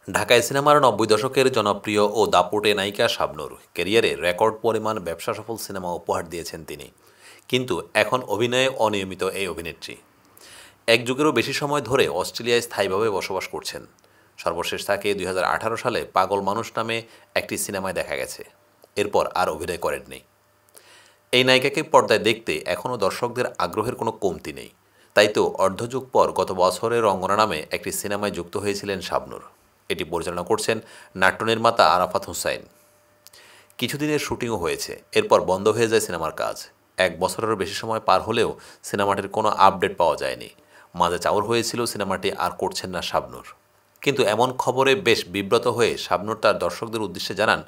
ঢাকায় সিনেমার ৯০ দশকের জনপ্রিয় ও দাপুটে নায়িকা শাবনূর ক্যারিয়ারে রেকর্ড পরিমাণ ব্যবসা সফল সিনেমা উপহার দিয়েছেন তিনি। কিন্তু এখন অভিনয়ে অনিয়মিত এই অভিনেত্রী এক যুগেরও বেশি সময় ধরে অস্ট্রেলিয়ায় স্থায়ীভাবে বসবাস করছেন। সর্বশেষ তাকে ২০১৮ সালে পাগল মানুষ নামে একটি সিনেমায় দেখা গেছে। এরপর আর অভিনয় করেননি। এই নায়িকাকে পর্দায় দেখতে এখনও দর্শকদের আগ্রহের কোনো কমতি নেই। তাই তো অর্ধযুগ পর গত বছরে রঙ্গনা নামে একটি সিনেমায় যুক্ত হয়েছিলেন শাবনূর। এটি পরিচালনা করছেন নাট্য নির্মাতা আরাফাত হুসাইন। কিছুদিনের শুটিংও হয়েছে, এরপর বন্ধ হয়ে যায় সিনেমার কাজ। ১ বছরেরও বেশি সময় পার হলেও সিনেমাটির কোনো আপডেট পাওয়া যায়নি। মাঝে চাউর হয়েছিল সিনেমাটি আর করছেন না শাবনূর। কিন্তু এমন খবরে বেশ বিব্রত হয়ে শাবনূর তার দর্শকদের উদ্দেশ্যে জানান,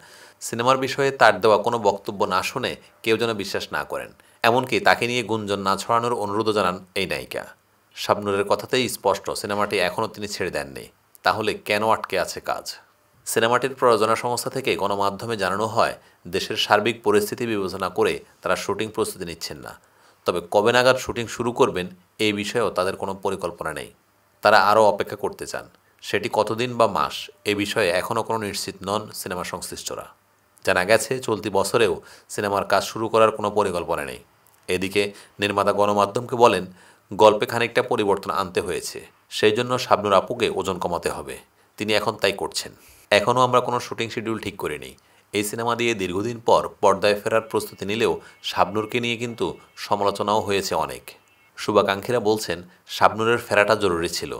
সিনেমার বিষয়ে তার দেওয়া কোনো বক্তব্য না শুনে কেউ যেন বিশ্বাস না করেন। এমনকি তাকে নিয়ে গুঞ্জন না ছড়ানোর অনুরোধও জানান এই নায়িকা। শাবনূরের কথাতেই স্পষ্ট সিনেমাটি এখনও তিনি ছেড়ে দেননি। তাহলে কেন আটকে আছে কাজ? সিনেমাটির প্রযোজনা সংস্থা থেকে গণমাধ্যমে জানানো হয়, দেশের সার্বিক পরিস্থিতি বিবেচনা করে তারা শুটিং প্রস্তুতি নিচ্ছেন না। তবে কবে নাগাদ শুটিং শুরু করবেন এই বিষয়েও তাদের কোনো পরিকল্পনা নেই। তারা আরও অপেক্ষা করতে চান। সেটি কতদিন বা মাস এ বিষয়ে এখনও কোনো নিশ্চিত নন সিনেমা সংশ্লিষ্টরা। জানা গেছে চলতি বছরেও সিনেমার কাজ শুরু করার কোনো পরিকল্পনা নেই। এদিকে নির্মাতা গণমাধ্যমকে বলেন, গল্পে খানিকটা পরিবর্তন আনতে হয়েছে, সেই জন্য শাবনূর আপুকে ওজন কমাতে হবে। তিনি এখন তাই করছেন। এখনও আমরা কোনো শুটিং শিডিউল ঠিক করিনি। এই সিনেমা দিয়ে দীর্ঘদিন পর পর্দায় ফেরার প্রস্তুতি নিলেও শাবনূরকে নিয়ে কিন্তু সমালোচনাও হয়েছে অনেক। শুভাকাঙ্ক্ষীরা বলছেন, শাবনূরের ফেরাটা জরুরি ছিল,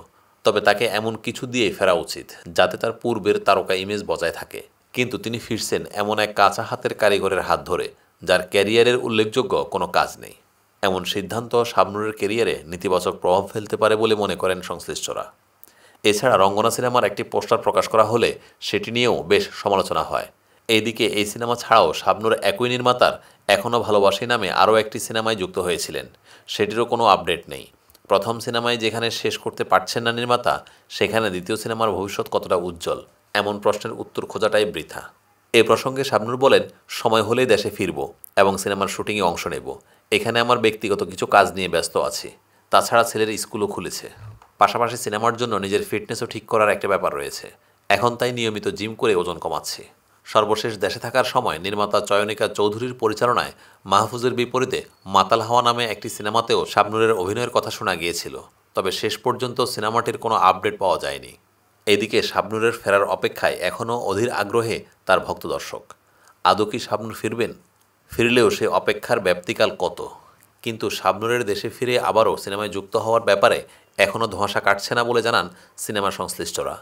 তবে তাকে এমন কিছু দিয়ে ফেরা উচিত যাতে তার পূর্বের তারকা ইমেজ বজায় থাকে। কিন্তু তিনি ফিরছেন এমন এক কাঁচা হাতের কারিগরের হাত ধরে, যার ক্যারিয়ারের উল্লেখযোগ্য কোনো কাজ নেই। এমন সিদ্ধান্ত শাবনূরের ক্যারিয়ারে নেতিবাচক প্রভাব ফেলতে পারে বলে মনে করেন সংশ্লিষ্টরা। এছাড়া রঙ্গনা সিনেমার একটি পোস্টার প্রকাশ করা হলে সেটি নিয়েও বেশ সমালোচনা হয়। এইদিকে এই সিনেমা ছাড়াও শাবনূর একই নির্মাতার এখনও ভালোবাসি নামে আরও একটি সিনেমায় যুক্ত হয়েছিলেন। সেটিরও কোনো আপডেট নেই। প্রথম সিনেমায় যেখানে শেষ করতে পারছেন না নির্মাতা, সেখানে দ্বিতীয় সিনেমার ভবিষ্যৎ কতটা উজ্জ্বল, এমন প্রশ্নের উত্তর খোঁজাটাই বৃথা। এ প্রসঙ্গে শাবনূর বলেন, সময় হলেই দেশে ফিরব এবং সিনেমার শুটিংয়ে অংশ নেব। এখানে আমার ব্যক্তিগত কিছু কাজ নিয়ে ব্যস্ত আছি। তাছাড়া ছেলের স্কুলও খুলেছে। পাশাপাশি সিনেমার জন্য নিজের ফিটনেসও ঠিক করার একটা ব্যাপার রয়েছে। এখন তাই নিয়মিত জিম করে ওজন কমাচ্ছি। সর্বশেষ দেশে থাকার সময় নির্মাতা চয়নিকা চৌধুরীর পরিচালনায় মাহফুজের বিপরীতে মাতাল হাওয়া নামে একটি সিনেমাতেও শাবনূরের অভিনয়ের কথা শোনা গিয়েছিল। তবে শেষ পর্যন্ত সিনেমাটির কোনো আপডেট পাওয়া যায়নি। এদিকে শাবনূরের ফেরার অপেক্ষায় এখনও অধীর আগ্রহে তার ভক্ত দর্শক। আদৌ কি শাবনূর ফিরবেন? ফিরলেও সে অপেক্ষার ব্যাপ্তিকাল কত? কিন্তু শাবনূরের দেশে ফিরে আবারও সিনেমায় যুক্ত হওয়ার ব্যাপারে এখনও ধোঁয়াশা কাটছে না বলে জানান সিনেমা সংশ্লিষ্টরা।